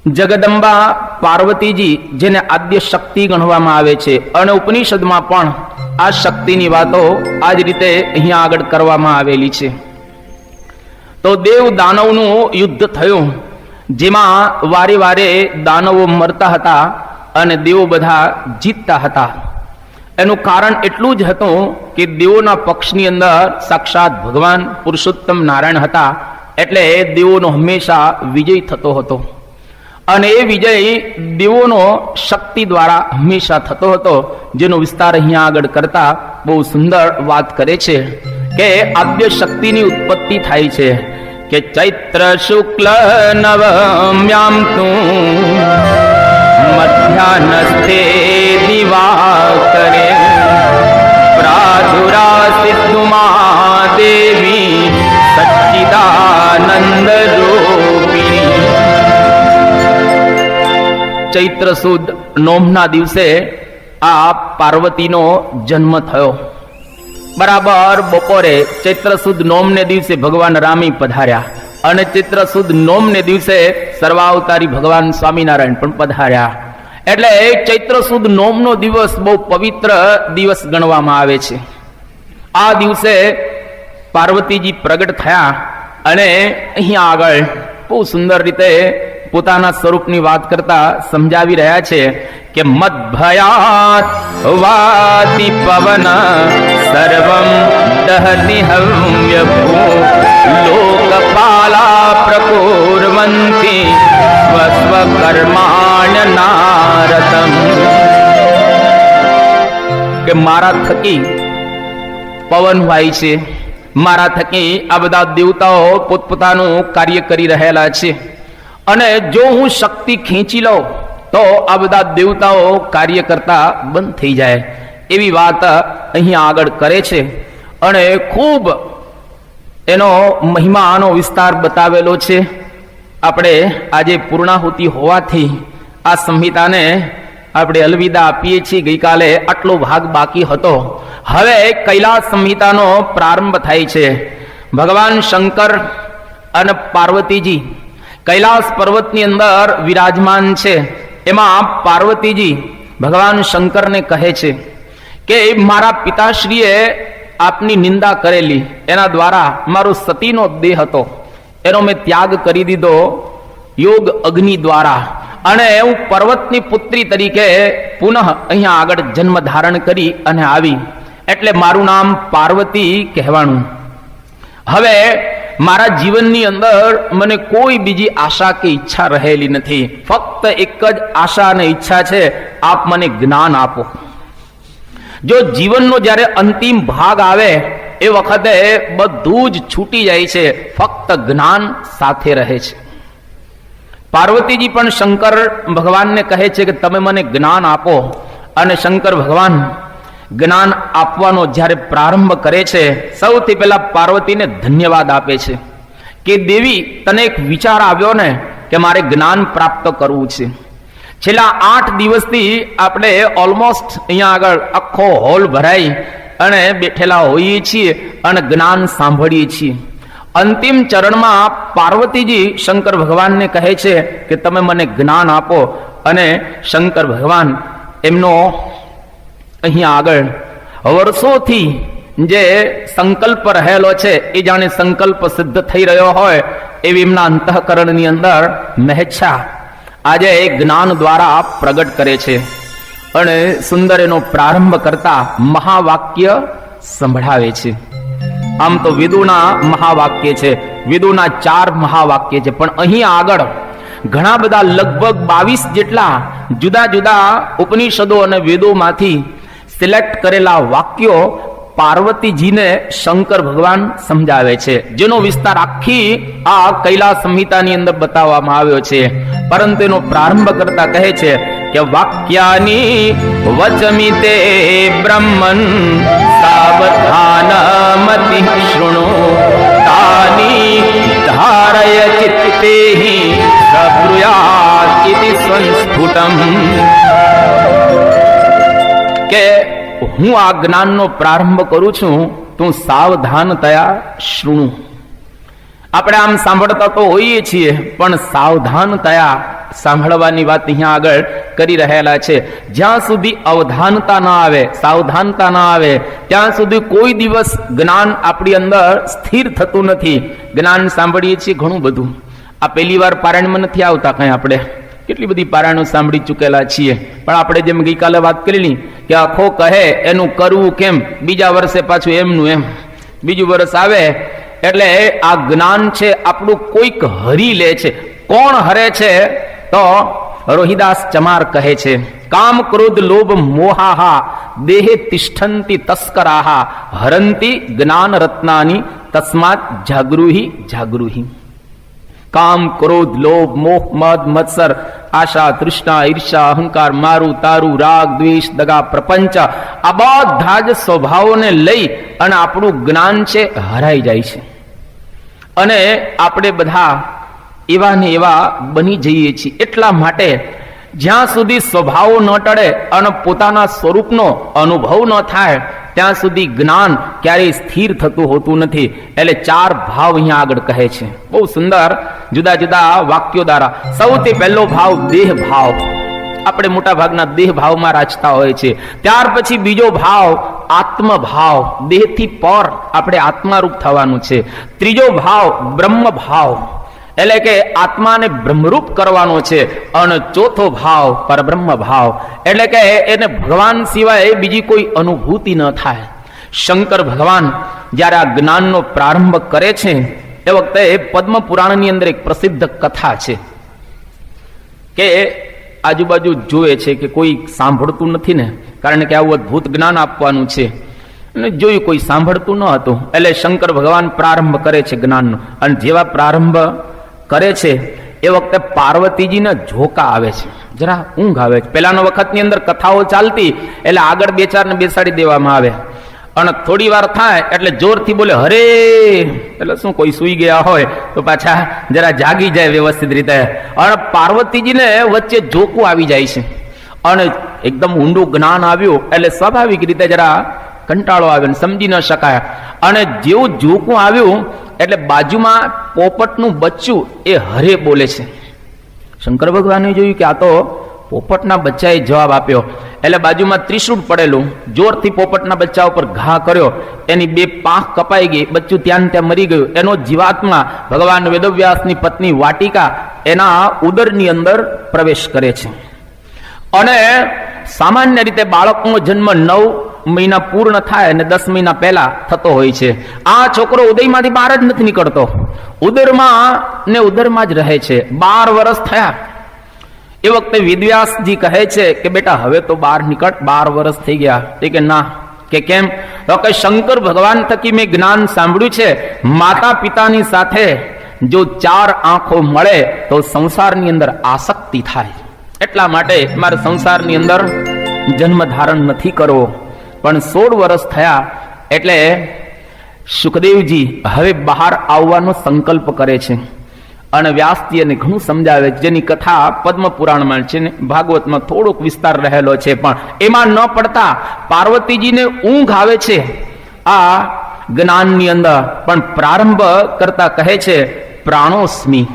જગદંબા પાર્વતીજી જેને આદ્ય શક્તિ ગણવામાં આવે છે અને ઉપનિષદમાં પણ આ શક્તિની વાતો આ જ રીતે અહીંયા આગળ કરવામાં આવેલી છે. તો દેવ દાનવનું યુદ્ધ થયું, જેમાં વારે વારે દાનવો મરતા હતા અને દેવો બધા જીતતા હતા. એનું કારણ એટલું જ હતું કે દેવોના પક્ષની અંદર સાક્ષાત ભગવાન પુરુષોત્તમ નારાયણ હતા, એટલે દેવોનો હંમેશા વિજય થતો હતો. અને એ વિજય દેવોનો શક્તિ દ્વારા હંમેશા થતો હતો, જેનો વિસ્તાર અહીંયા આગળ કરતા બહુ સુંદર વાત કરે છે કે આદ્ય શક્તિની ઉત્પત્તિ થાય છે કે ચૈત્ર શુક્લ નવમ્યામ તું મધ્યાહ્નસ્થે દિવાકરે પ્રાદુરાસિદ્ધુમા દેવી સચ્ચિદાનંદ રૂપિણી. ચૈત્ર સુદ નોમના દિવસે આ પાર્વતીનો જન્મ થયો. બરાબર બપોરે ચૈત્ર સુદ નોમને દિવસે ભગવાન રામી પધાર્યા અને ચૈત્ર સુદ નોમને દિવસે સર્વાવતારી ભગવાન સ્વામિનારાયણ પણ પધાર્યા. એટલે ચૈત્ર સુદ નોમનો દિવસ બહુ પવિત્ર દિવસ ગણવામાં આવે છે. આ દિવસે પાર્વતીજી પ્રગટ થયા અને અહીંયા આગળ બહુ સુંદર રીતે પોતાના સ્વરૂપની વાત કરતા સમજાવી રહ્યા છે કે મદ્ભયાત વાતિ પવન સર્વમ દહતિ હવ્યભૂ લોકપાલા પ્રકુર્વંતિ સ્વ કર્માણ્ય નારતમ. કે મારા થકી પવન વાય છે, મારા થકી આ બધા દેવતાઓ પોતપોતાનું કાર્ય કરી રહેલા છે, અને જો હું શક્તિ ખેંચી લઉં તો આ બધા દેવતાઓ કાર્ય કરતા બંધ થઈ જાય, એવી વાત અહીંયા આગળ કરે છે. અને ખૂબ એનો મહિમાનો વિસ્તાર બતાવેલો છે. આપણે આજે પૂર્ણાહુતિ હોવાથી આ સંહિતાને આપણે અલવિદા આપીએ છીએ. ગઈકાલે આટલો ભાગ બાકી હતો. હવે કૈલાસ સંહિતાનો પ્રારંભ થાય છે. ભગવાન શંકર અને પાર્વતીજી કૈલાસ પર્વતની અંદર વિરાજમાન છે. એમાં પાર્વતીજી ભગવાન શંકરને કહે છે કે મારા પિતાશ્રીએ આપની નિંદા કરેલી, એના દ્વારા મારો સતીનો દેહ હતો એનો મેં ત્યાગ કરી દીધો યોગ અગ્નિ દ્વારા, અને હું પર્વતની પુત્રી તરીકે પુનઃ અહીંયા આગળ જન્મ ધારણ કરી અને આવી, એટલે મારું નામ પાર્વતી કહેવાનું. હવે મારા જીવનની અંદર મને કોઈ બીજી આશા કે ઈચ્છા રહેલી નથી. ફક્ત એક જ આશા અને ઈચ્છા છે, આપ મને જ્ઞાન આપો. જો જીવનનો જ્યારે અંતિમ ભાગ આવે એ વખતે બધું જ છૂટી જાય છે, ફક્ત જ્ઞાન સાથે રહે છે. પાર્વતીજી પણ શંકર ભગવાનને કહે છે કે તમે મને જ્ઞાન આપો. અને શંકર ભગવાન જ્ઞાન આપવાનો જ્યારે પ્રારંભ કરે છે, સૌથી પહેલા પાર્વતીને ધન્યવાદ આપે છે કે દેવી, તને એક વિચાર આવ્યો ને કે મારે જ્ઞાન પ્રાપ્ત કરવું છે. છેલ્લા 8 દિવસથી આપણે ઓલમોસ્ટ અહીંયા આગળ આખો હોલ ભરાઈ અને બેઠેલા હોઈએ છીએ અને જ્ઞાન સાંભળીએ છીએ. અંતિમ ચરણમાં પાર્વતીજી શંકર ભગવાનને કહે છે કે તમે મને જ્ઞાન આપો. અને શંકર ભગવાન એમનો અહીંયા આગળ વર્ષોથી જે સંકલ્પ રહેલો છે એ જાણે સંકલ્પ સિદ્ધ થઈ રહ્યો હોય એવી એમના અંતઃકરણની અંદર મહેચ્છા આજે જ્ઞાન દ્વારા પ્રગટ કરે છે. અને સુંદર એનો પ્રારંભ કરતા મહાવાક્ય સંભળાવે છે. આમ તો વેદોના મહાવાક્ય છે, વેદોના 4 મહાવાક્ય છે, પણ અહીં આગળ ઘણા બધા લગભગ 22 જેટલા જુદા જુદા ઉપનિષદો અને વેદોમાંથી સિલેક્ટ કરેલા વાક્યો પાર્વતીજીને શંકર ભગવાન સમજાવે છે, જેનો વિસ્તાર આખી આ કૈલાસ સંહિતાની અંદર બતાવવામાં આવ્યો છે. પરંતુ એનો પ્રારંભ કરતા કહે છે કે વાક્યાની વચમિતે બ્રહ્મન સાવધાનમતિ શૃણુ તાની ધારય ચિત્તેહિ સબ્રુયાત ઇતિ સંસ્ફુટમ. કે હું આ જ્ઞાનનો પ્રારંભ કરું છું, તું સાવધાન તયા શૃણુ. આપણે આમ સાંભળતા તો હોઈએ છીએ, પણ સાવધાન થયા સાંભળવાની વાત અહીંયા આગળ કરી રહેલા છે. જ્યાં સુધી અવધાનતા ના આવે, સાવધાનતા ના આવે, ત્યાં સુધી કોઈ દિવસ જ્ઞાન આપણી અંદર સ્થિર થતું નથી. જ્ઞાન સાંભળીએ છીએ ઘણું બધું. આ પહેલી વાર પારાયણમાં નથી આવતા કઈ. આપણે કેટલી બધી પારાયણો સાંભળી ચૂકેલા છીએ, પણ આપણે જેમ ગઈકાલે વાત કરેલી કે આખો કહે એનું કરવું કેમ, બીજા વર્ષે પાછું એમનું એમ. બીજું વર્ષ આવે એટલે આ જ્ઞાન છે આપણું કોઈક હરી લે છે. કોણ હરે છે? તો રોહિદાસ ચમાર કહે છે, કામ ક્રોધ લોભ મોહાહા દેહે તિષ્ઠંતિ તસ્કરાહા હરંતિ જ્ઞાન રત્નાની તસ્માત જાગૃહી જાગૃહી. કામ ક્રોધ લોભ મોહ મદ મત્સર આશા તૃષ્ણા ઈર્ષા અહંકાર મારું તારું રાગ દ્વેષ દગા પ્રપંચ આ બધા જ સ્વભાવોને લઈ અને આપણું જ્ઞાન છે હરાઈ જાય છે. અને આપણે બધા એવા ને એવા બની જઈએ છીએ. એટલા માટે જ્યાં સુધી સ્વભાવો ન ટળે અને પોતાના સ્વરૂપનો અનુભવ ન થાય ત્યાં સુધી જ્ઞાન ક્યારેય સ્થિર થતું હોતું નથી. એટલે 4 ભાવ અહીંયા આગળ કહે છે, બહુ સુંદર જુદા જુદા વાક્યો દ્વારા. સૌથી પહેલો ભાવ દેહ ભાવ. આપણે મોટા ભાગના દેહ ભાવમાં રાચતા હોય છે. ત્યાર પછી બીજો ભાવ આત્મ ભાવ, દેહથી પર આપણે આત્મારૂપ થવાનું છે. ત્રીજો ભાવ બ્રહ્મ ભાવ, એટલે કે આત્માને બ્રહ્મરૂપ કરવાનો છે. અને ચોથો ભાવ પરબ્રહ્મ ભાવ, એટલે કે એને ભગવાન સિવાય બીજી કોઈ અનુભૂતિ ન થાય. શંકર ભગવાન જ્યારે આ જ્ઞાનનો પ્રારંભ કરે છે એ વખતે પદ્મ પુરાણની અંદર એક પ્રસિદ્ધ કથા છે કે આજુબાજુ જોવે છે કે કોઈ સાંભળતું નથી ને, કારણ કે આવું અદભુત જ્ઞાન આપવાનું છે. અને જોયું કોઈ સાંભળતું ન હતું, એટલે શંકર ભગવાન પ્રારંભ કરે છે જ્ઞાનનો. અને જેવા પ્રારંભ કરે છે એ વખતે પાર્વતીજીના ઝોકા આવે છે, જરા ઊંઘ આવે છે. પેલાનો વખતની અંદર કથાઓ ચાલતી એટલે આગળ 2-4 ને બેસાડી દેવામાં આવે, અને થોડી વાર થાય એટલે જોરથી બોલે હરે, એટલે શું કોઈ સુઈ ગયા હોય તો પાછા જરા જાગી જાય વ્યવસ્થિત રીતે. અને પાર્વતીજીને વચ્ચે ઝોકું આવી જાય છે, અને એકદમ ઊંડું જ્ઞાન આવ્યું એટલે સ્વાભાવિક રીતે જરા કંટાળો આવ્યો, સમજી ન શકાય. અને જેવું ઝોકું આવ્યું એટલે બાજુમાં પોપટનું બચ્ચું એ હરે બોલે છે. શંકર ભગવાને જોયું કે આ તો પોપટના બચ્ચાએ જવાબ આપ્યો, એટલે બાજુમાં ત્રિશૂળ પડેલું જોરથી પોપટના બચ્ચા ઉપર ઘા કર્યો, એની 2 પાંખ કપાઈ ગઈ, બચ્ચું ત્યાં મરી ગયું. એનો જીવાત્મા ભગવાન વેદવ્યાસની પત્ની વાટિકા એના ઉદરની અંદર પ્રવેશ કરે છે. અને સામાન્ય રીતે બાળકનો જન્મ 9 મહિના પૂર્ણ થાય અને 10 મહિના પહેલા થતો હોય છે. આ છોકરો ઉદયમાંથી બહાર જ નથી નીકળતો, ઉદરમાં ને ઉદરમાં જ રહે છે. 12 વર્ષ થયા એ વખતે વેદવ્યાસજી કહે છે કે બેટા હવે તો બહાર નીકળ, 12 વર્ષ થઈ ગયા. કે ના, કે કેમ? તો કે શંકર ભગવાન થકી મેં જ્ઞાન સાંભળ્યું છે, માતા પિતાની સાથે જો 4 આંખો મળે તો સંસારની અંદર આસક્તિ થાય, એટલા માટે મારે સંસારની અંદર જન્મ ધારણ નથી કરવો. પણ 16 વર્ષ થયા એટલે સુખદેવજી હવે બહાર આવવાનો સંકલ્પ કરે છે. અને વ્યાસજી એને ઘણું સમજાવે છે, જેની કથા પદ્મ પુરાણમાં છે ને ભાગવતમાં થોડોક વિસ્તાર રહેલો છે, પણ એમાં ન પડતા પાર્વતીજીને ઊંઘ આવે છે આ જ્ઞાનની અંદર. પણ પ્રારંભ કરતા કહે છે પ્રાણોસ્મી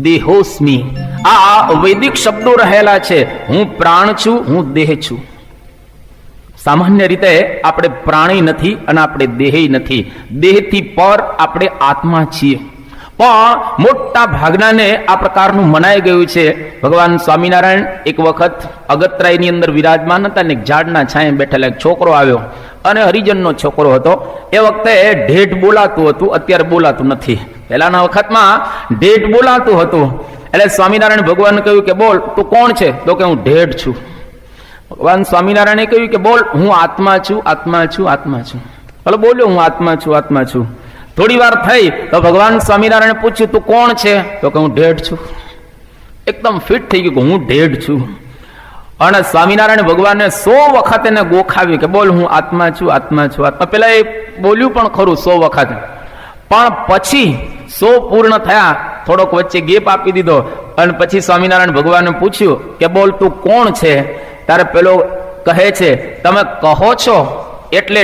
દેહોસ્મી. આ વૈદિક શબ્દો રહેલા છે, હું પ્રાણ છું, હું દેહ છું. સામાન્ય રીતે આપણે પ્રાણી નથી અને આપણે દેહી નથી, દેહથી પર આપણે આત્મા છીએ. પણ મોટા ભાગનાને આ પ્રકારનું મનાઈ ગયું છે. ભગવાન સ્વામિનારાયણ એક વખત અગત્રાયની અંદર વિરાજમાન હતા ને એક ઝાડના છાંયે બેઠેલા એક છોકરો આવ્યો, અને હરિજનનો છોકરો હતો. એ વખતે ઢેઢ બોલાતું હતું, અત્યારે બોલાતું નથી. પહેલાના વખતમાં ઢેઢ બોલાતું હતું. એટલે સ્વામિનારાયણ ભગવાન કહ્યું કે બોલ, તું કોણ છે? તો કે હું ઢેઢ છું. ભગવાન સ્વામિનારાયણે કહ્યું કે બોલ, હું આત્મા છું, આત્મા છું, આત્મા છું. બોલો બોલ્યો, હું આત્મા છું, આત્મા છું. થોડી વાર થઈ તો ભગવાન સ્વામિનારાયણ પૂછ્યું તું કોણ છે? તો કે હું ઢેઢ છું. એકદમ ફિટ થઈ ગયું કે હું ઢેઢ છું. અને સ્વામિનારાયણ ભગવાને 100 વખત એને ગોખાવ્યું કે બોલ, હું આત્મા છું, આત્મા છું, આત્મા. પેલા એ બોલ્યું પણ ખરું 100 વખત, પણ પછી 100 પૂર્ણ થયા, થોડોક વચ્ચે ગેપ આપી દીધો. અને પછી સ્વામિનારાયણ ભગવાને પૂછ્યું કે બોલ, તું કોણ છે? ત્યારે પેલો કહે છે તમે કહો છો એટલે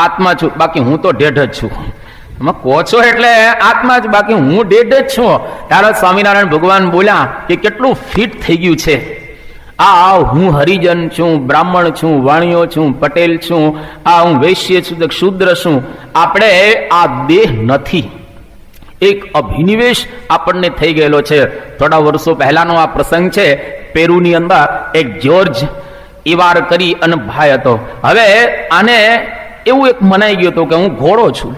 આત્મા છું, બાકી હું તો ઢેઢ જ છું. કહો છો એટલે આત્મા જ, બાકી હું ડેડ જ છું. ત્યારે સ્વામિનારાયણ ભગવાન બોલ્યા કે કેટલું ફિટ થઈ ગયું છે. આ હું હરિજન છું, બ્રાહ્મણ છું, વાણિયો છું, પટેલ છું, આ હું વૈશ્ય છું, શૂદ્ર છું. આપણે આ દેહ નથી. એક અભિનિવેશ આપણને થઈ ગયેલો છે. થોડા વર્ષો પહેલાનો આ પ્રસંગ છે. પેરુની અંદર એક જ્યોર્જ ઇવાર કરી અને ભાઈ હતો. હવે આને એવું એક મનાઈ ગયું હતું કે હું ઘોડો છું.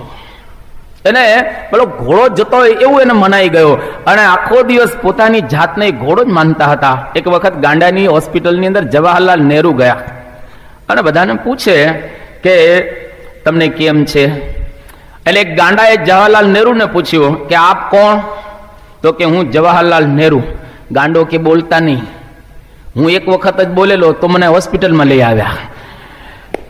એને પેલો ઘોડો જતો હોય એવું એને મનાઈ ગયો અને આખો દિવસ પોતાની જાતને ઘોડો જ માનતા હતા. એક વખત ગાંડાની હોસ્પિટલની અંદર જવાહરલાલ નહેરુ ગયા અને બધાને પૂછે કે તમને કેમ છે? એટલે ગાંડાએ જવાહરલાલ નહેરુને પૂછ્યું કે આપ કોણ? તો કે હું જવાહરલાલ નહેરુ. ગાંડો કે બોલતા નહીં. હું એક વખત જ બોલેલો તો મને હોસ્પિટલમાં લઈ આવ્યા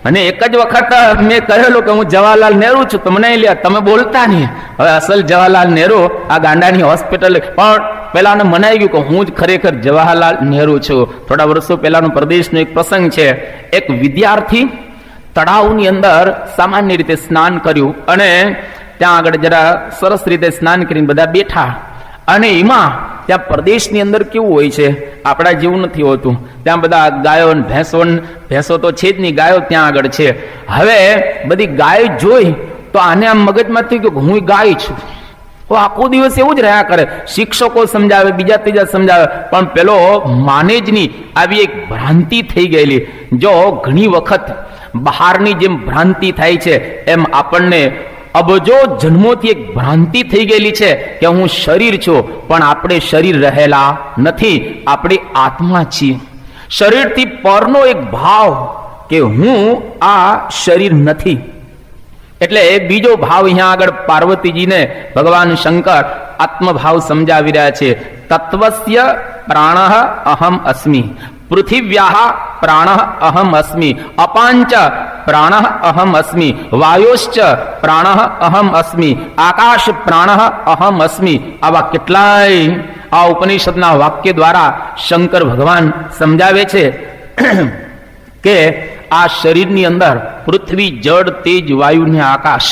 અને એક જ વખત મેં કહેલું કે હું જવાહરલાલ નહેરુ છું તો મને લ્યા, તમે બોલતા નહીં. હવે અસલ જવાહરલાલ નહેરુ આ ગાંડાની હોસ્પિટલ, પણ પેલાને મનાઈ ગયું કે હું જ ખરેખર જવાહરલાલ નહેરુ છું. થોડા વર્ષો પહેલાનો પ્રદેશનો એક પ્રસંગ છે. એક વિદ્યાર્થી તળાવની અંદર સામાન્ય રીતે સ્નાન કર્યું અને ત્યાં આગળ જરા સરસ રીતે સ્નાન કરીને બધા બેઠા અને એમાં ત્યાં પ્રદેશની અંદર કેવું હોય છે, આપણા જેવું નથી હોતું. ત્યાં બધા ગાયો ભેંસો તો છે જ નહીં, ગાયો ત્યાં આગળ છે. હવે બધી ગાય જોઈ તો આને આમ મગજમાં થયું કે હું ગાય છું. આખો દિવસ એવું જ રહ્યા કરે. શિક્ષકો સમજાવે, બીજા ત્રીજા સમજાવે, પણ પેલો માને જ નહીં. આવી એક ભ્રાંતિ થઈ ગયેલી. જો ઘણી વખત બહારની જેમ ભ્રાંતિ થાય છે એમ આપણને અબજો જન્મોથી એક ભ્રાંતિ થઈ ગયેલી છે કે હું શરીર છું, પણ આપણે શરીર રહેલા નથી. આપણે આત્મા છીએ. શરીરથી પરનો એક ભાવ કે હું આ શરીર નથી. એટલે બીજો ભાવ અહીંયા આગળ પાર્વતીજીને ભગવાન શંકર આત્મભાવ સમજાવી રહ્યા છે. તત્વસ્ય પ્રાણઃ અહમ અસ્મિ, પૃથિવ્યાઃ પ્રાણઃ અહમ અસ્મિ, અપાંચ પ્રાણઃ અહમ અસ્મિ, વાયોશ્ચ પ્રાણઃ અહમ અસ્મિ, આકાશ પ્રાણઃ અહમ અસ્મિ. આવા કેટલાય આ ઉપનિષદના વાક્ય દ્વારા શંકર ભગવાન સમજાવે છે કે આ શરીરની અંદર પૃથ્વી, જળ, તેજ, વાયુ ને આકાશ,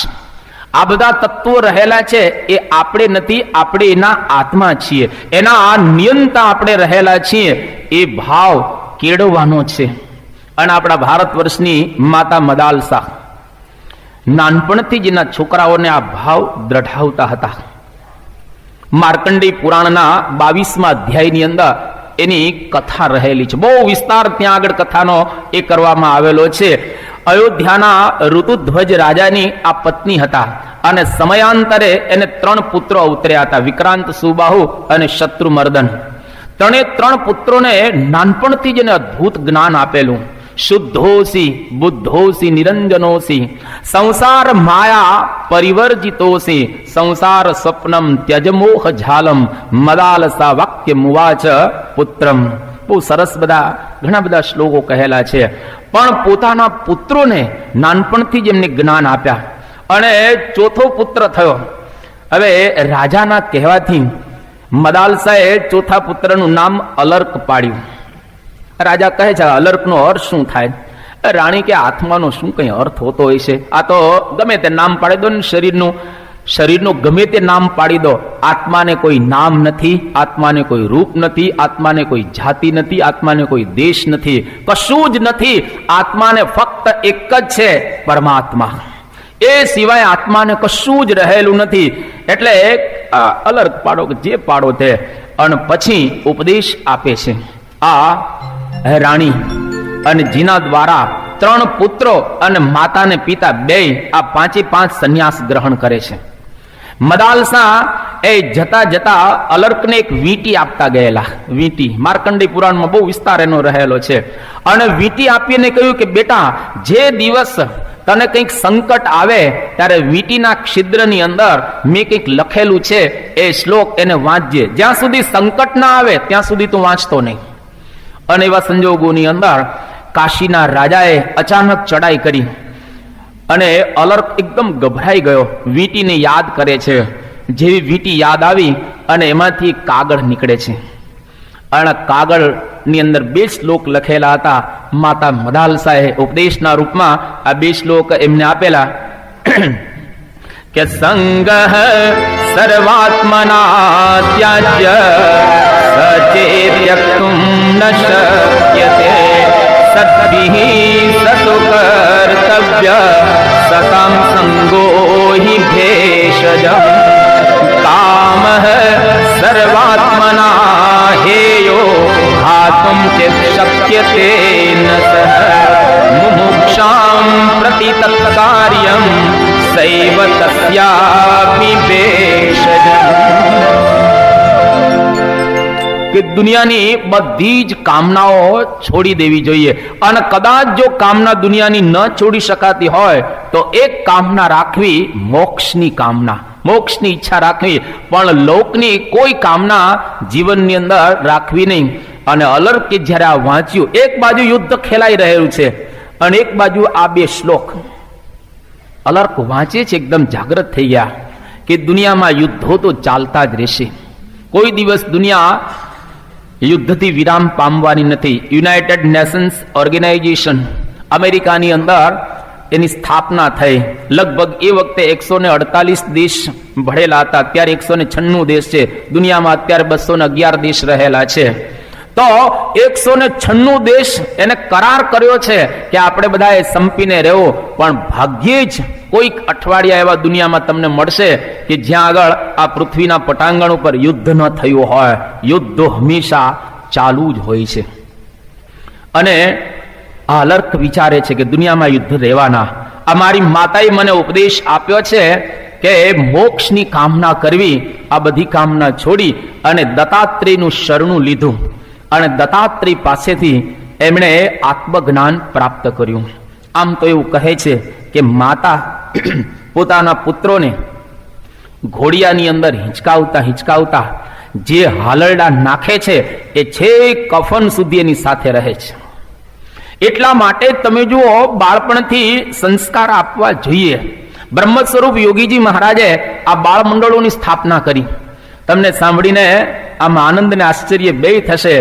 આ બધા તત્વો રહેલા છે. એ આપણે નથી, આપણે એના આત્મા છીએ. એના આ નિયંતા આપણે રહેલા છીએ. એ ભાવ કેળવવાનો છે. અને આપણા ભારત વર્ષની માતા મદાલસા નાનપણથી જ એના છોકરાઓને આ ભાવ દ્રઢાવતા હતા. માર્કંડેય પુરાણના 22મા અધ્યાયની અંદર એની કથા રહેલી છે. બહુ વિસ્તાર ત્યાં આગળ કથાનો એ કરવામાં આવેલો છે. અયોધ્યાના ઋતુધ્વજ રાજાની આ પત્ની હતા અને સમયાંતરે એને 3 પુત્રો અવતર્યા હતા, વિક્રાંત, સુબાહુ અને શત્રુમર્દન. 3 પુત્રોને નાનપણથી જ એને અદ્ભુત જ્ઞાન આપેલું. શુદ્ધોસી બુદ્ધોસી નિરંજનોસી, સંસાર માયા પરિવર્જિતોસી, સંસાર સ્વપ્નમ ત્યજમોહ ઝાલમ, મદાલસા વાક્ય મુવાચ પુત્રમ. બહુ સરસ ઘણા બધા શ્લોકો કહેલા છે. પણ પોતાના પુત્રોને નાનપણથી જ એમને જ્ઞાન આપ્યા અને 4થો પુત્ર થયો. હવે રાજાના કહેવાથી મદાલસાએ 4થા પુત્રનું નામ અલર્ક પાડ્યું. રાજા કહે છે અલર્કનો અર્થ શું થાય? રાણી કે આત્માનો શું કઈ અર્થ હોતો હોય છે? આ તો ગમે તે નામ પાડી દો ને, શરીરનું ગમે તે નામ પાડી દો. આત્માને કોઈ નામ નથી, આત્માને કોઈ રૂપ નથી, આત્માને કોઈ જાતિ નથી, આત્માને કોઈ દેશ નથી, કશું જ નથી. આત્માને ફક્ત એક જ છે, પરમાત્મા. એ સિવાય આત્માને કશું જ રહેલું નથી. એટલે અલર્ક પાડો કે જે પાડો તે. અને પછી ઉપદેશ આપે છે આ રાણી, અને જેના દ્વારા 3 પુત્રો અને માતા ને પિતા બે આ 5 સંન્યાસ ગ્રહણ કરે છે. મદાલસા એ જતા જતા અલર્કને એક વીંટી આપતા ગયેલા. વીંટી માર્કંડેય પુરાણમાં બહુ વિસ્તાર એનો રહેલો છે. અને વીંટી આપીને કહ્યું કે બેટા, જે દિવસ તને કંઈક સંકટ આવે ત્યારે વીંટીના છિદ્રની અંદર મેં કંઈક લખેલું છે એ શ્લોક એને વાંચજે. જ્યાં સુધી સંકટ ના આવે ત્યાં સુધી તું વાંચતો નહીં. અને એવા સંજોગોની અંદર કાશીના રાજાએ અચાનક ચડાઈ કરી અને અલર્ક એકદમ ગભરાઈ ગયો. વીંટીને યાદ કરે છે. જેવી વીંટી યાદ આવી અને એમાંથી કાગળ નીકળે છે. અને કાગળની અંદર 2 શ્લોક લખેલા હતા. માતા મદાલસાએ ઉપદેશના રૂપમાં આ 2 શ્લોક એમને આપેલા કે સંગ સર્વાત્મના ત્યાજ્ય સચેત્યક્તુમ ન શક્યતે સદ્ભિઃ સતુ કર્તવ્ય સતાં સંગો હિ ભેષજં કામઃ સર્વાત્મના હેયો હાતુમ ચેત શક્યતે ન સહ મુમુક્ષાં પ્રતિ તત્કાર્યં સૈવ તસ્યાપી ભેષજં. કે દુનિયાની બધી જ કામનાઓ છોડી દેવી જોઈએ, અને કદાચ જો કામના દુનિયાની ન છોડી શકાતી હોય તો એક કામના રાખવી, મોક્ષની કામના, મોક્ષની ઈચ્છા રાખવી, પણ લોકની કોઈ કામના જીવનની અંદર રાખવી નહીં. અને અલર્ક કે જ્યારે આ વાંચ્યું, એક બાજુ યુદ્ધ ખેલાઈ રહેલું છે અને એક બાજુ આ બે શ્લોક, અલર્ક વાંચે છે, એકદમ જાગૃત થઈ ગયા કે દુનિયામાં યુદ્ધો તો ચાલતા જ રહેશે, કોઈ દિવસ દુનિયા યુદ્ધથી વિરામ પામવાની નથી. યુનાઇટેડ નેશન્સ ઓર્ગેનાઇઝેશન અમેરિકાની અંદર એની સ્થાપના થઈ. લગભગ એ વખતે 148 દેશ ભળેલા હતા, અત્યારે 196 દેશ છે. દુનિયામાં અત્યારે 211 દેશ રહેલા છે. તો 196 દેશ એને કરાર કર્યો છે કે આપણે બધાએ સંપીને રહેવો, પણ ભાગ્યે જ કોઈક અઠવાડિયા એવા દુનિયામાં તમને મળશે કે જ્યાં આગળ આ પૃથ્વીના પટાંગણ ઉપર યુદ્ધ ન થયું હોય. યુદ્ધો હંમેશા ચાલુ જ હોય છે. અને આ અલર્ક વિચારે છે કે દુનિયામાં યુદ્ધ રહેવાના. અમારી માતાએ મને ઉપદેશ આપ્યો છે કે મોક્ષની કામના કરવી, આ બધી કામના છોડી અને દત્તાત્રેયનું શરણું લીધું, અને દત્તાત્રેય પાસેથી એમણે આત્મજ્ઞાન પ્રાપ્ત કર્યું. આમ તો એવું કહે છે કે માતા પોતાના પુત્રોને ઘોડિયાની અંદર હિંચકાવતા હિંચકાવતા જે હાલરડા નાખે છે એ છેક કફન સુધી એની સાથે રહે છે. એટલા માટે તમે જુઓ, બાળપણથી સંસ્કાર આપવા જોઈએ. બ્રહ્મ સ્વરૂપ યોગીજી મહારાજે આ બાળ મંડળોની સ્થાપના કરી. તમને સાંભળીને આમાં આનંદ અને આશ્ચર્ય બે થશે.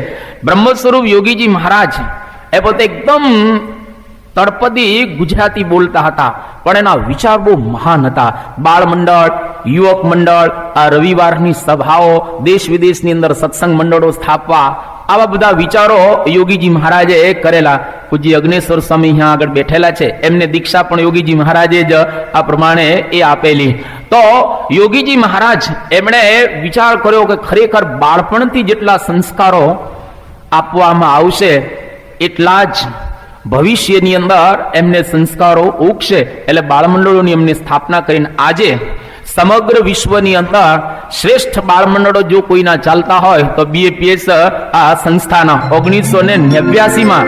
બ્રહ્મ સ્વરૂપ યોગીજી મહારાજ એ પોતે એકદમ તળપદી ગુજરાતી બોલતા હતા, પણ એના વિચાર બહુ મહાન હતા. બાળ મંડળ, યુવક મંડળ, આ રવિવારની સભાઓ, દેશ વિદેશની અંદર સત્સંગ મંડળો સ્થાપવા, આવા બધા વિચારો યોગીજી મહારાજે કરેલા. પૂજ્ય અગ્નેશ્વર સ્વામી અહીંયા આગળ બેઠેલા છે, એમને દીક્ષા પણ યોગીજી મહારાજે જ આ પ્રમાણે એ આપેલી. તો યોગીજી મહારાજ એમણે વિચાર કર્યો કે ખરેખર બાળપણથી જેટલા સંસ્કારો આપવામાં આવશે એટલા જ ભવિષ્યની અંદર એમને સંસ્કારો ઉગશે. એટલે બાળમંડળોની એમની સ્થાપના કરીને આજે સમગ્ર વિશ્વની અંદર શ્રેષ્ઠ બાળમંડળો જો કોઈના ચાલતા હોય તો BAPS આ સંસ્થાના 1989માં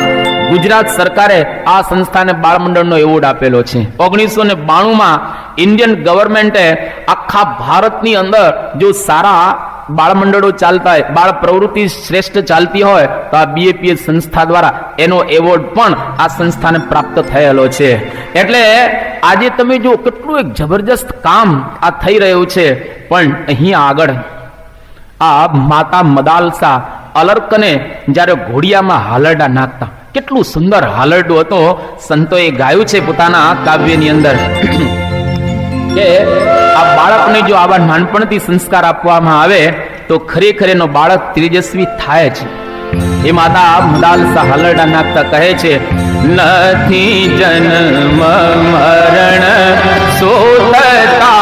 ગુજરાત સરકારે આ સંસ્થાને બાળમંડળનો એવોર્ડ આપેલો છે. 1992માં ઇન્ડિયન ગવર્મેન્ટે આખા ભારતની અંદર જો સારા બાળમંડળો ચાલતા હોય, બાળ પ્રવૃત્તિ શ્રેષ્ઠ ચાલતી હોય તો આ BAPS સંસ્થા દ્વારા એનો એવોર્ડ પણ આ સંસ્થાને પ્રાપ્ત થયેલો છે. એટલે આજે તમે જો કેટલું એક જબરજસ્ત કામ આ થઈ રહ્યું છે. પણ અહીંયા આગળ આ માતા મદાલસા અલર્કને જ્યારે ઘોડિયામાં હાલરડા નાખતા, કેટલું સુંદર હાલરડું હતો. સંતોએ ગાયું છે પોતાના કાવ્યની અંદર કે આ બાળકને જો આવા નાનપણથી સંસ્કાર આપવામાં આવે તો ખરેખર એનો બાળક તેજસ્વી થાય છે. એ માતા મદાલસા હાલરડા નાખતા કહે છે, નથી જન્મ મરણ સોતતા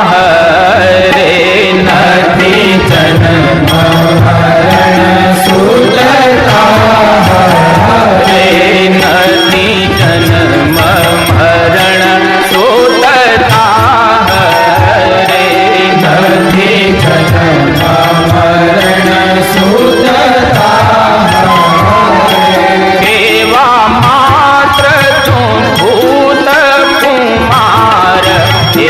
હરે, નથી જન્મ મરણ સોતતા હરે, નથી જન્મ મરણ સોતતા હરે, નથી જન્મ મરણ સોતતા હરે, એવા માત્ર તું ભૂત કુમાર, હે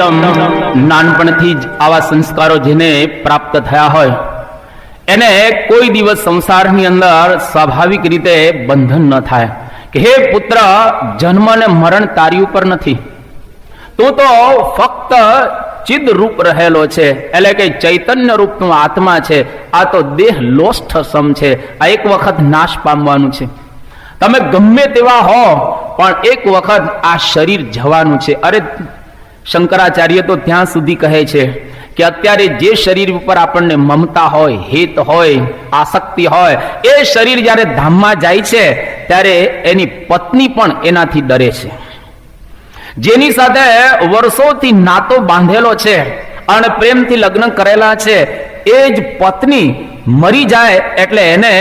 એકદમ નાનપણથી જ આવા સંસ્કારો જેને પ્રાપ્ત થયા હોય એને કોઈ દિવસ સંસારની અંદર સ્વાભાવિક રીતે બંધન ન થાય કે હે પુત્ર, જન્મ અને મરણ તારી ઉપર નથી, તું તો ફક્ત ચિદ રૂપ રહેલો છે, એટલે કે ચૈતન્ય રૂપનો આત્મા છે. આ તો દેહ લોષ્ઠ સમ છે, આ એક વખત નાશ પામવાનું છે. તમે ગમે તેવા હો પણ એક વખત આ શરીર જવાનું છે. અરે શંકરાચાર્ય તો ત્યાં સુધી કહે છે કે અત્યારે જે શરીર ઉપર આપણને મમતા હોય, હેત હોય, આસક્તિ હોય, એ શરીર જ્યારે ધામમાં જાય છે ત્યારે એની પત્ની પણ એનાથી ડરે છે. જેની સાથે વર્ષોથી નાતો બાંધેલો છે અને પ્રેમથી લગ્ન કરેલા છે, એ જ પત્ની મરી જાય એટલે એને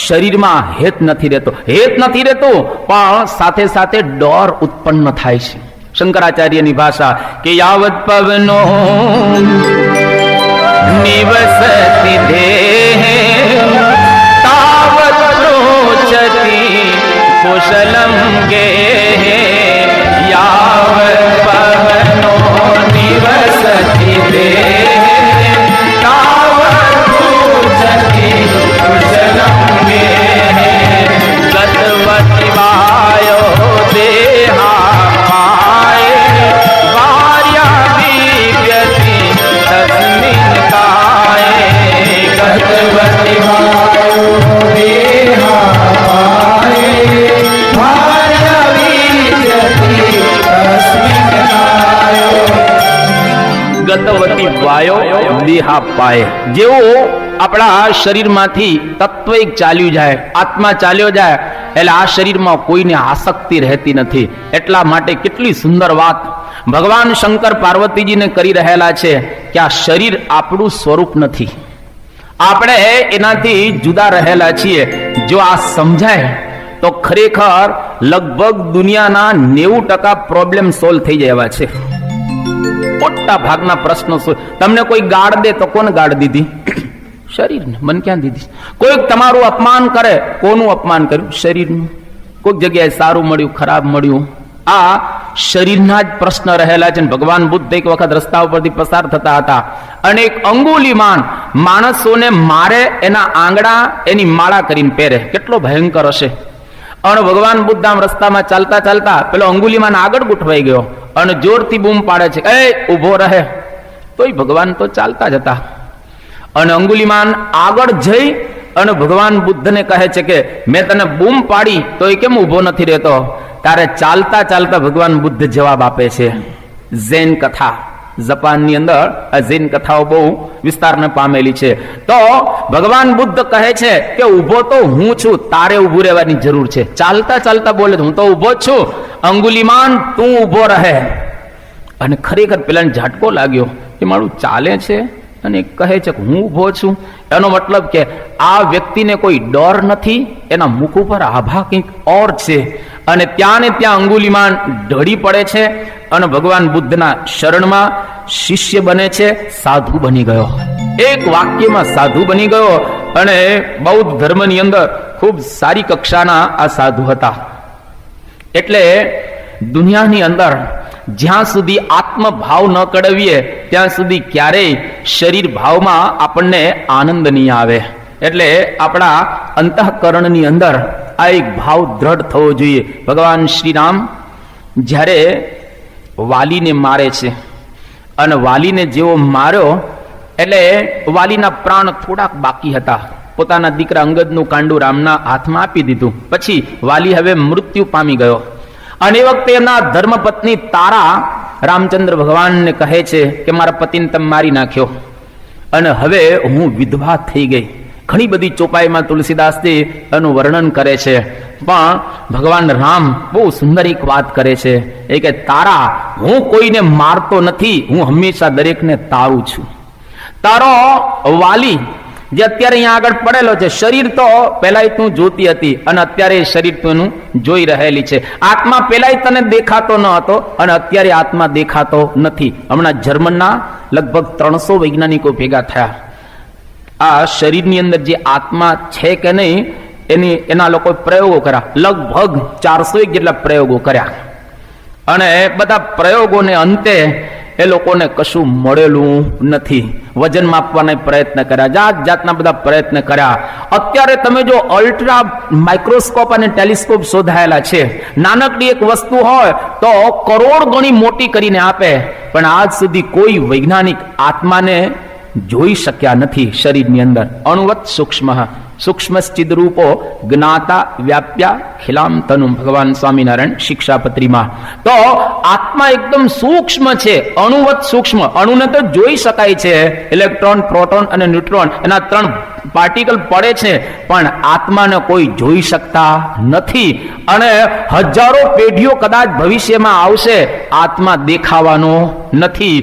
શરીરમાં હેત નથી રહેતો. હેત નથી રહેતું પણ સાથે સાથે ડર ઉત્પન્ન થાય છે. શંકરાચાર્યની ભાષા કે યાવત પવનો નિવસતિ દેહ તાવત રોચતી કુશલમ ગેહ. યાવત પવનો નિવસતિ દેહ તાવત રોચતી કુશલમ ગેહ. ગતવતિ વાયો દેહા ગતવતી વાયો દેહા પાય. જેવો આપણા શરીરમાંથી તત્વ એક ચાલ્યું જાય, આત્મા ચાલ્યો જાય એટલે આ શરીરમાં કોઈને આસક્તિ રહેતી નથી. એટલા માટે કેટલી સુંદર વાત ભગવાન શંકર પાર્વતીજીને કરી રહેલા છે કે આ શરીર આપણું સ્વરૂપ નથી, આપણે એનાથી જુદા રહેલા છીએ. જો આ સમજાય તો ખરેખર લગભગ દુનિયાના 90% પ્રોબ્લેમ સોલ્વ થઈ જાય એવા છે. મોટા ભાગના પ્રશ્નો તમને કોઈ ગાળ દે તો કોને ગાળ દીધી? શરીરને. મન ક્યાં દીધી? કોઈક તમારું અપમાન કરે, કોનું અપમાન કર્યું? શરીરનું. કોઈક જગ્યાએ સારું મળ્યું, ખરાબ મળ્યું, આ શરીરના જ પ્રશ્ન રહેલા છે. ભગવાન બુદ્ધ એક વખત રસ્તા ઉપરથી પસાર થતા હતા અને એક અંગુલીમાન માણસોને મારે, એના આંગળા એની માળા કરીને પહેરે. કેટલો ભયંકર હશે. અને ભગવાન બુદ્ધ આમ રસ્તામાં ચાલતા ચાલતા પેલો અંગુલીમાન આગળ ગોઠવાઈ ગયો અને જોરથી બૂમ પાડે છે, એ ઉભો રહે. તોય ભગવાન તો ચાલતા જ હતા. અને અંગુલીમાન આગળ જઈ અને ભગવાન બુદ્ધને કહે છે કે મેં તને બૂમ પાડી તો એ કેમ ઉભો નથી રહેતો? તારે ચાલતા ચાલતા ભગવાન બુદ્ધ જવાબ આપે છે. ઝેન કથા, જાપાનની અંદર આ ઝેન કથાઓ બહુ વિસ્તારને પામેલી છે. તો ભગવાન બુદ્ધ કહે છે કે ઉભો તો હું છું, તારે ઉભું રહેવાની જરૂર છે. ચાલતા ચાલતા બોલે હું તો ઉભો જ છું, અંગુલીમાન તું ઉભો રહે. અને ખરેખર પેલાને ઝાટકો લાગ્યો કે મારું ચાલે છે અને કહે છે કે હું ઉભો છું. એનો મતલબ કે આ વ્યક્તિને કોઈ ડર નથી, એના મુખ ઉપર આભા કંઈક ઓર છે. અને ત્યાં ને ત્યાં અંગુલીમાન ઢળી પડે છે અને ભગવાન બુદ્ધના શરણમાં શિષ્ય બને છે, સાધુ બની ગયો. એક વાક્યમાં સાધુ બની ગયો. અને બૌદ્ધ ધર્મની અંદર ખૂબ સારી કક્ષાના આ સાધુ હતા. એટલે દુનિયાની અંદર જ્યાં સુધી આત્મભાવ ન કડવીએ ત્યાં સુધી ક્યારેય શરીર ભાવમાં આપણને આનંદ નહીં આવે. એટલે આપણા અંતઃકરણની અંદર આ એક ભાવ દ્રઢ થવો જોઈએ. ભગવાન શ્રી રામ જ્યારે વાલીને મારે છે અને વાલીને જેવો માર્યો એટલે વાલીના પ્રાણ થોડાક બાકી હતા. પોતાના દીકરા અંગદનું કાંડું રામના હાથમાં આપી દીધું. પછી વાલી હવે મૃત્યુ પામી ગયો. અને એ વખતે એમના ધર્મપત્ની તારા રામચંદ્ર ભગવાનને કહે છે કે મારા પતિને તમે મારી નાખ્યો અને હવે હું વિધવા થઈ ગઈ. ઘણી બધી ચોપાઈમાં તુલસીદાસજી એનું વર્ણન કરે છે. પણ ભગવાન રામ બહુ સુંદર એક વાત કરે છે, એ કે તારા, હું કોઈને મારતો નથી, હું હંમેશા દરેકને તારું છું. તારો વાલી જે અત્યારે અહીંયા આગળ પડેલો છે, શરીર તો પહેલા તું જોતી હતી અને અત્યારે શરીર તું જોઈ રહેલી છે. આત્મા પહેલા તને દેખાતો ન હતો અને અત્યારે આત્મા દેખાતો નથી. હમણાં જર્મનના લગભગ 300 વૈજ્ઞાનિકો ભેગા થયા. આ શરીરની અંદર જે આત્મા છે કે નહીં એના લોકો પ્રયોગો કર્યા. લગભગ 401 જેટલા પ્રયોગો કર્યા અને બધા પ્રયોગોને અંતે એ લોકોને કશું મળેલું નથી. વજન માપવાના પ્રયત્ન કર્યા, જાત જાતના બધા પ્રયત્ન કર્યા. અત્યારે તમે જો અલ્ટ્રા માઇક્રોસ્કોપ અને ટેલિસ્કોપ શોધાયેલા છે. નાનકડી એક વસ્તુ હોય તો કરોડ ગણી મોટી કરીને આપે, પણ આજ સુધી કોઈ વૈજ્ઞાનિક આત્માને જોઈ શક્યા નથી. શરીરની અંદર અણુવત સૂક્ષ્મ સૂક્ષ્મશ્ચિદરૂપો જ્ઞાતા વ્યાપ્યા ખિલામ તનુ, ભગવાન સ્વામિનારાયણ શિક્ષાપત્રીમાં. તો આત્મા એકદમ સૂક્ષ્મ છે, અણુવત સૂક્ષ્મ. અણુને તો જોઈ શકાય છે, ઇલેક્ટ્રોન, પ્રોટોન અને ન્યુટ્રોન, એના 3 પાર્ટિકલ પડે છે, પણ આત્માને કોઈ જોઈ શકતા નથી. અને હજારો પેઢીઓ કદાચ ભવિષ્યમાં આવશે, આત્મા દેખાવાનો નથી.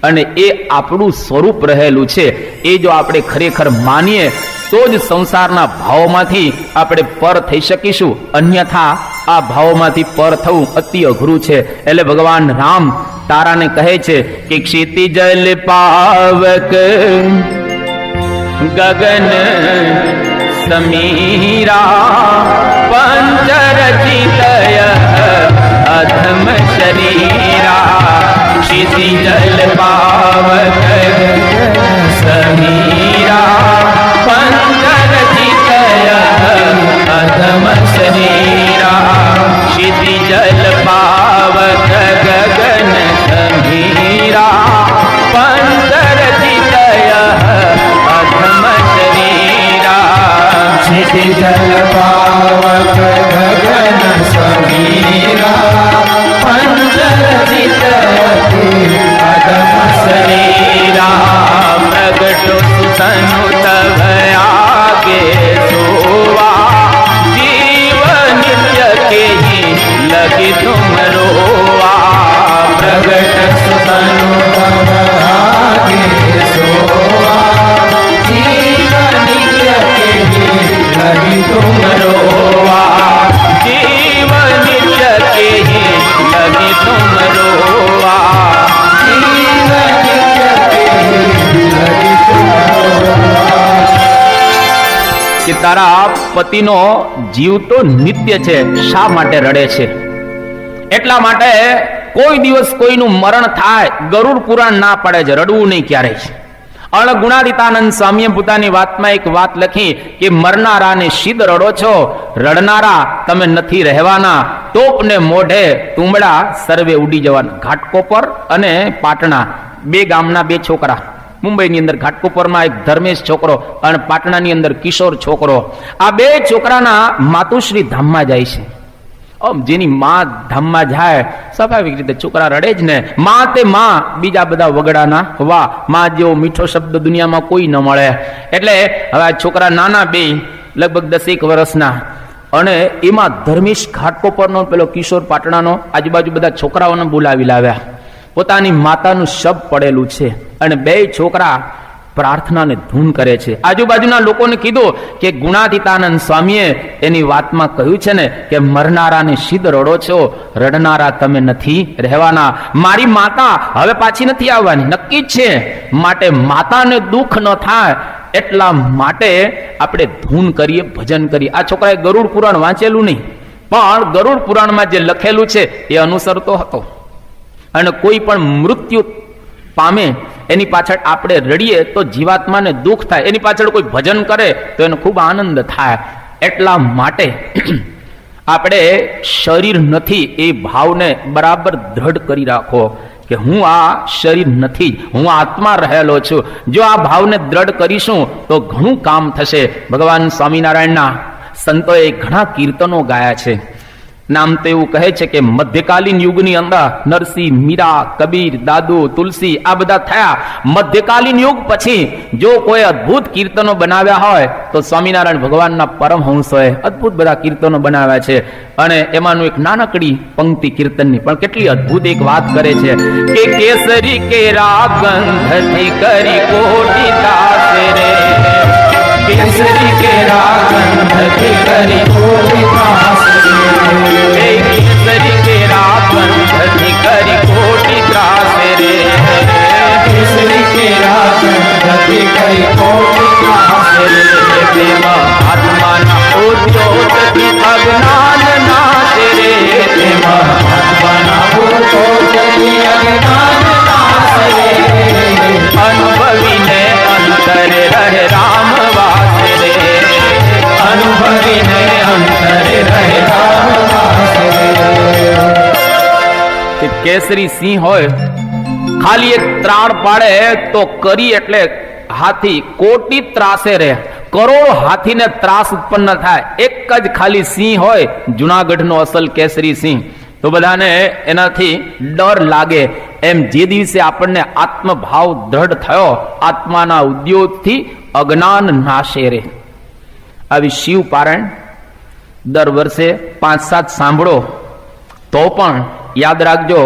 અને એ આપણું સ્વરૂપ રહેલું છે. એ જો આપણે ખરેખર માનીએ તો જ સંસારના ભાવોમાંથી આપણે પર થઈ શકીશું. અન્યથા આ ભાવોમાંથી પર થવું અતિ અઘરું છે. એટલે ભગવાન રામ તારાને કહે છે કે ક્ષિતિજલ પાવક ગગન સમીરા પંચરચિતય અધમ શરીરા. ક્ષિતિજલ પાવક સમીરા પંચરચિતય અધમ શરીરા. ક્ષિતિજલ પાવક ગગન સમીરા પંચરચિતય અધમ શરીરા. ક્ષિતિજલ પાવક ગગન સમીરા પંચરચિતય અધમ શરીરા. પ્રગટો સુતનુ તવ આગે સોવા. જીવ નિત્ય કે લગી તુમ રોવા. પ્રગટ સુતનુ તવ આગે સોવા. જીવ નિત્ય કે લગી તુમ રોવા. જીવ નિત્ય કે લગી તુમ રોવા. જીવ નિત્ય કે લગી તુમ રોવા. કે તારા પતિનો જીવ તો નિત્ય છે, શા માટે રડે છે? એટલા માટે કોઈ દિવસ કોઈનું મરણ થાય, ગરુડ પુરાણ ના પડે છે, રડવું નહીં ક્યારેય. અણગુણાદિતાનંદ સ્વામીએ પોતાની વાતમાં એક વાત લખી કે મરનારાને શીદ રડો છો, રડનારા તમે નથી રહેવાના. ટોપ ને મોઢે તુંબડા સર્વે ઉડી જવાના. ઘાટકોપર અને પાટણા 2 ગામના 2 છોકરા. મુંબઈની અંદર ઘાટકોપરમાં એક ધર્મેશ છોકરો અને પાટણાની અંદર કિશોર છોકરો. આ 2 છોકરાના માતુશ્રી ધામમાં જાય છે. જેની માં ધામમાં જાય, સ્વાભાવિક રીતે છોકરા રડે જ ને. માં તે માં, બીજા બધા વગડાના વાહ. માં જેવો મીઠો શબ્દ દુનિયામાં કોઈ ન મળે. એટલે હવે આ છોકરા નાના 2 લગભગ 10 વર્ષના, અને એમાં ધર્મેશ ઘાટકોપરનો, પેલો કિશોર પાટણાનો, આજુબાજુ બધા છોકરાઓને બોલાવી લાવ્યા. પોતાની માતાનું શબ પડેલું છે અને 2 છોકરા પ્રાર્થનાને ધૂન કરે છે. આજુબાજુના લોકોને કીધું કે ગુણાતીતાનંદ સ્વામીએ એની વાતમાં કહ્યું છે ને કે મરનારાને શીદ રડો છો, રડનારા તમે નથી રહેવાના. મારી માતા હવે પાછી નથી આવવાની, નક્કી જ છે. માટે માતાને દુઃખ ન થાય એટલા માટે આપણે ધૂન કરીએ, ભજન કરીએ. આ છોકરાએ ગરુડ પુરાણ વાંચેલું નહીં, પણ ગરુડ પુરાણમાં જે લખેલું છે એ અનુસરતો હતો. અને કોઈ પણ મૃત્યુ પામે એની પાછળ આપણે રડીએ તો જીવાત્માને દુઃખ થાય, એની પાછળ કોઈ ભજન કરે તો એને ખૂબ આનંદ થાય. એટલા માટે આપણે શરીર નથી એ ભાવને બરાબર દ્રઢ કરી રાખો કે હું આ શરીર નથી, હું આત્મા રહેલો છું. જો આ ભાવને દ્રઢ કરીશું તો ઘણું કામ થશે. ભગવાન સ્વામિનારાયણના સંતોએ ઘણા કીર્તનો ગાયા છે. નામ તો એવું કહે છે કે મધ્યકાલીન યુગની અંદર નરસિંહ, મીરા, કબીર, દાદુ, તુલસી આ બધા થયા. મધ્યકાલીન યુગ પછી જો કોઈ અદ્ભુત કીર્તનો બનાવ્યા હોય તો સ્વામિનારાયણ ભગવાનના પરમહંસોએ અદ્ભુત બધા કીર્તનો બનાવ્યા છે. અને એમાંનું એક નાનકડી પંક્તિ કીર્તનની પણ કેટલી અદ્ભુત એક વાત કરે છે કે કેસરી કેરા ગંધથી કરી કોટી દાસે રે. કેસરી કેરા ગંધથી કરી કોટી દાસે રે. કેસરી કેરા ગંધથી કરી કોટી ત્રાસે રે. કેસરી કેરા ગંધથી કરી કોટી ત્રાસે રે. તેમાં આત્માના ઉદ્યોગથી અજ્ઞાન નાશે રે. તેમાં આત્માના ઉદ્યોગથી અજ્ઞાન નાશે કેસરી સિંહ હોય, ખાલી એક ત્રાણ પાડે તો કરી એટલે હાથી કોટી ત્રાસે રહે, કરોડો હાથીને ત્રાસ ઉત્પન્ન થાય. એક જ ખાલી સિંહ હોય, જુનાગઢનો અસલ કેસરી સિંહ, તો બધાને એનાથી ડર લાગે. એમ જે દિવસે આપણને આત્મભાવ દ્રઢ થયો, આત્માના ઉદ્યોગથી અજ્ઞાન નાશે રે. આવી શિવ પારાયણ દર વર્ષે 5-7 સાંભળો તો પણ યાદ રાખજો,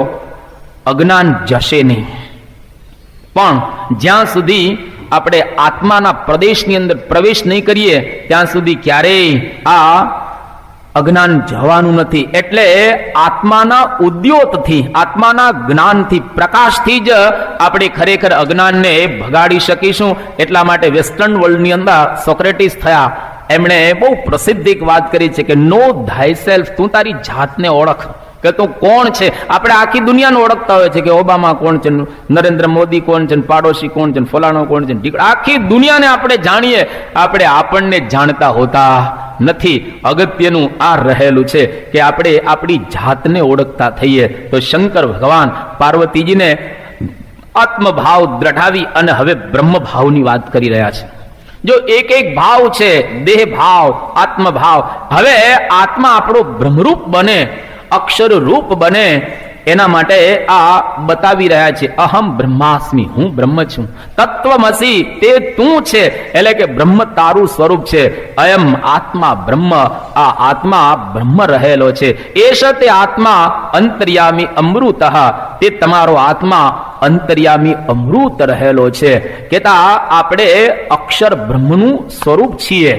અજ્ઞાન જશે નહીં. પણ જ્યાં સુધી આપણે આત્માના પ્રદેશની અંદર પ્રવેશ નહીં કરીએ ત્યાં સુધી ક્યારેય આ અજ્ઞાન જવાનું નથી. એટલે આત્માના ઉદ્યોતથી, આત્માના જ્ઞાનથી, પ્રકાશથી જ આપણે ખરેખર અજ્ઞાનને ભગાડી શકીશું. એટલા માટે વેસ્ટર્ન વર્લ્ડની અંદર સોક્રેટિસ થયા, એમણે બહુ પ્રસિદ્ધ એક વાત કરી છે કે નો થાયસેલ્ફ, તું તારી જાતને ઓળખ કે તું કોણ છે. આપણે આખી દુનિયાને ઓળખતા હોય છે કે ઓબામા કોણ છે, નરેન્દ્ર મોદી કોણ છે, પાડોશી કોણ છે, ફલાણો કોણ છે, આખી દુનિયાને આપણે જાણીએ, આપણે આપણને જાણતા હોતા નથી. અગત્યનું આ રહેલું છે કે આપણે આપણી જાતને ઓળખતા થઈએ. તો શંકર ભગવાન પાર્વતીજીને આત્મભાવ દ્રઢાવી અને હવે બ્રહ્મભાવની વાત કરી રહ્યા છે. જો એક એક ભાવ છે, દેહ ભાવ, આત્મભાવ, હવે આત્મા આપણો બ્રહ્મરૂપ બને, અક્ષર રૂપ બને, એના માટે આ બતાવી રહ્યા છે. અહમ બ્રહ્માસ્મિ, હું બ્રહ્મ છું. તત્વમસી, તે તું છે, એટલે કે બ્રહ્મ તારું સ્વરૂપ છે. અયમ આત્મા બ્રહ્મ, આ આત્મા બ્રહ્મ રહેલો છે. એશ તે આત્મા અંતર્યામી અમૃત, તે તમારો આત્મા અંતર્યામી અમૃત રહેલો છે. કેતા આપણે અક્ષર બ્રહ્મનું સ્વરૂપ છીએ.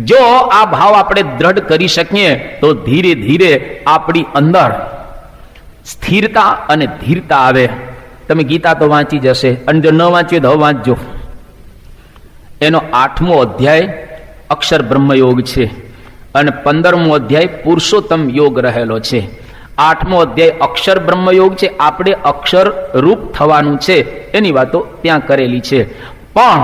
જો આ ભાવ આપણે દ્રઢ કરી શકીએ તો ધીરે ધીરે આપણી અંદર સ્થિરતા અને ધીરતા આવે. તમે ગીતા તો વાંચી જશે, અને જો ન વાંચ્યું તો વાંચજો. એનો 8મો અધ્યાય અક્ષર બ્રહ્મ યોગ છે અને 15મો અધ્યાય પુરુષોત્તમ યોગ રહેલો છે. 8મો અધ્યાય અક્ષર બ્રહ્મ યોગ છે. આપણે અક્ષર રૂપ થવાનું છે એની વાતો ત્યાં કરેલી છે. પણ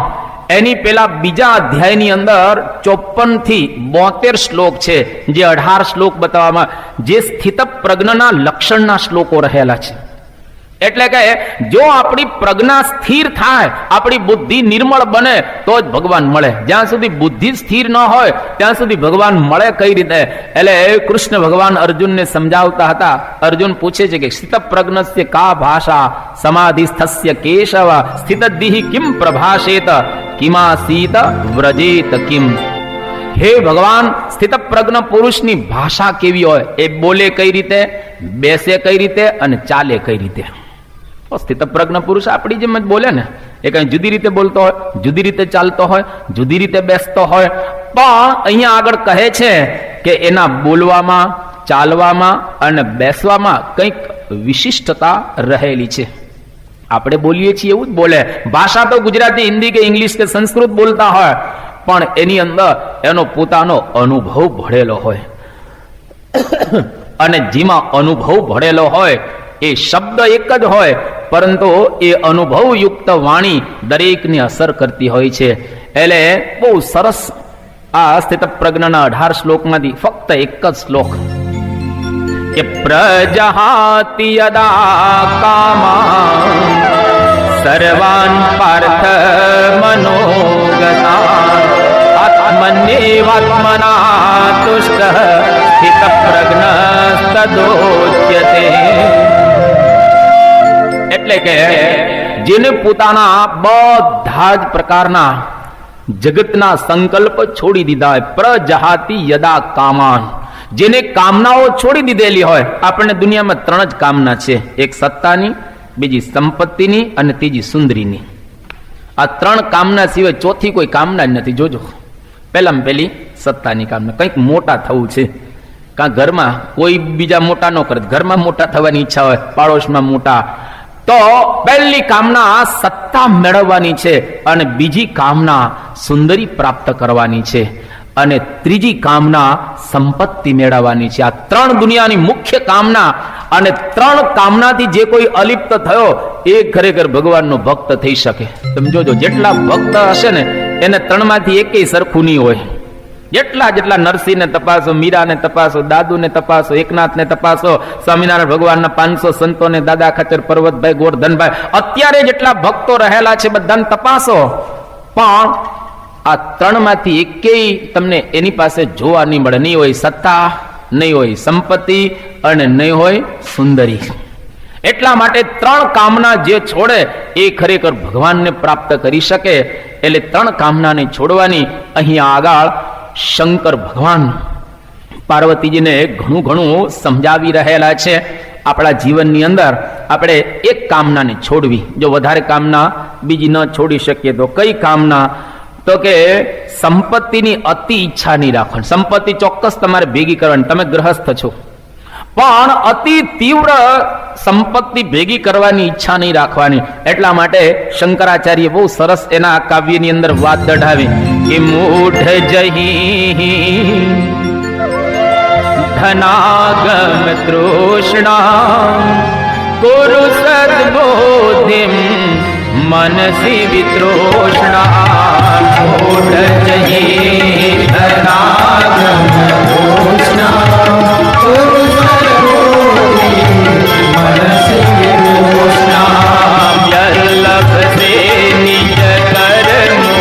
એની પેલા બીજા અધ્યાયની અંદર 54 થી 72 શ્લોક છે, જે 18 શ્લોક બતાવવામાં, જે સ્થિત પ્રજ્ઞના લક્ષણના શ્લોકો રહેલા છે. એટલે કે જો આપણી પ્રજ્ઞા સ્થિર થાય, આપણી બુદ્ધિ નિર્મળ બને તો જ ભગવાન મળે. જ્યાં સુધી બુદ્ધિ સ્થિર ન હોય ત્યાં સુધી ભગવાન મળે કઈ રીતે? એટલે કૃષ્ણ ભગવાન અર્જુનને સમજાવતા હતા. અર્જુન પૂછે છે કે સ્થિત પ્રજ્ઞસ્ય કા ભાષા, સમાધિસ્થસ્ય કેશવ, સ્થિતદ્ધિ કિમ પ્રભાષેત, કિમાસીત વ્રજેત કિમ. હે ભગવાન, સ્થિત પ્રજ્ઞ પુરુષની ભાષા કેવી હોય? એ બોલે કઈ રીતે, બેસે કઈ રીતે અને ચાલે કઈ રીતે? સ્થિત પ્રજ્ઞ પુરુષ આપણી જેમ જ બોલે ને. એ કઈ જુદી રીતે બોલતો હોય, જુદી રીતે ચાલતો હોય, જુદી રીતે બેસતો હોય. પણ અહીંયા આગળ કહે છે કે એના બોલવામાં, ચાલવામાં અને બેસવામાં કંઈક વિશિષ્ટતા રહેલી છે. આપણે બોલીએ છીએ એવું જ બોલે. ભાષા તો ગુજરાતી, હિન્દી કે ઇંગ્લિશ કે સંસ્કૃત બોલતા હોય, પણ એની અંદર એનો પોતાનો અનુભવ ભળેલો હોય. અને જેમાં અનુભવ ભળેલો હોય એ શબ્દ એક જ હોય, પરંતુ એ અનુભવ યુક્ત વાણી દરેકને અસર કરતી હોય છે. એટલે બહુ સરસ આ સ્થિત પ્રજ્ઞના 18 શ્લોકમાંથી ફક્ત એક જ શ્લોક કે પ્રજહાતિ યદા કામા સર્વાન પાર્થ મનોગતા આત્મન્યેવાત્મના તુષ્ટ સ્થિત પ્રજ્ઞ તદોચ્યતે. એટલે કે જેને પોતાના બધા જ પ્રકારના જગતના સંકલ્પ છોડી દીધા હોય, પ્રજહાતિ યદા કામાન, જેને કામનાઓ છોડી દીધેલી હોય. આપણને દુનિયામાં 3 જ કામના છે, એક સત્તાની, બીજી સંપત્તિની અને ત્રીજી સુંદરીની. આ 3 કામના સિવાય ચોથી કોઈ કામના જ નથી. જોજો, પહેલામાં પહેલી સત્તાની કામના, કંઈક મોટા થવું છે. કાં ઘરમાં કોઈ બીજા મોટા ન કરે, ઘરમાં મોટા થવાની ઈચ્છા હોય, પાડોશમાં મોટા, તો પહેલી કામના સત્તા મેળવવાની છે, અને બીજી કામના સુંદરી પ્રાપ્ત કરવાની છે, અને ત્રીજી કામના સંપત્તિ મેળવવાની છે. આ 3 દુનિયાની મુખ્ય કામના. અને 3 કામનાથી જે કોઈ અલિપ્ત થયો એ ખરેખર ભગવાનનો ભક્ત થઈ શકે. તમે જોજો, જેટલા ભક્ત હશે ને એને 3 માંથી એકેય સરખું નહીં હોય. જેટલા નરસિંહને તપાસો, મીરાને તપાસો, દાદુને તપાસો, એકનાથને તપાસો, સ્વામિનારાયણ ભગવાનના 500 સંતોને, દાદા ખાચર, પર્વતભાઈ, ગોરધનભાઈ, અત્યારે જેટલા ભક્તો રહેલા છે બધાને તપાસો, પણ આ ત્રણમાંથી એકેય તમને એની પાસે જોવા નહીં મળે. નહીં હોય સત્તા, નહીં હોય સંપત્તિ અને નહીં હોય સુંદરી. એટલા માટે ત્રણ કામના જે છોડે એ ખરેખર ભગવાનને પ્રાપ્ત કરી શકે. એટલે ત્રણ કામનાને છોડવાની અહીંયા આગળ શંકર ભગવાન પાર્વતીજીને ઘણું સમજાવી રહેલા છે. આપણા જીવનની અંદર આપણે એક કામનાને છોડવી. જો વધારે કામના બીજી ન છોડી શકીએ તો કઈ કામના? તો કે સંપત્તિની અતિ ઈચ્છા નહીં રાખવાની. સંપત્તિ ચોક્કસ તમારે ભેગી કરવાની, તમે ગ્રહસ્થ છો, પણ અતિ તીવ્ર સંપત્તિ ભેગી કરવાની ઈચ્છા નહીં રાખવાની. એટલા માટે શંકરાચાર્ય બહુ સરસ એના કાવ્યની અંદર વાત દઢાવી કે મૂઢ જહી ધનાગમ તૃષ્ણા કુરુ સદબોધિમ મનસી વિતૃષ્ણા. મૂઢ જહી ધનાગમ તૃષ્ણા કુરુ સદબોધિ મનસી વિતૃષ્ણા. યલ્લભસે નિજ કર્મો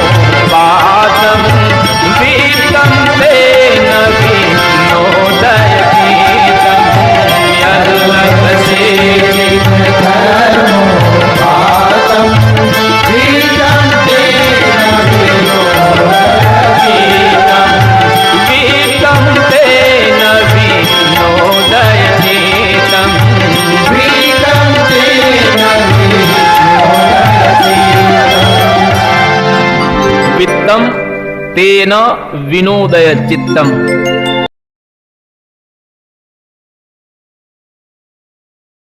પાદમ વિતમ તેન વિનોદયતીતમ. યલ્લભસે નિજ કર્મો પાદમ વિતમ તેન વિનોદયતીતમ. વિતમ તેન વિનોદયતીતમ. વિતમ તેન વિનોદયતીતમ. વિત્તમ તેન વિનોદય ચિત્તમ.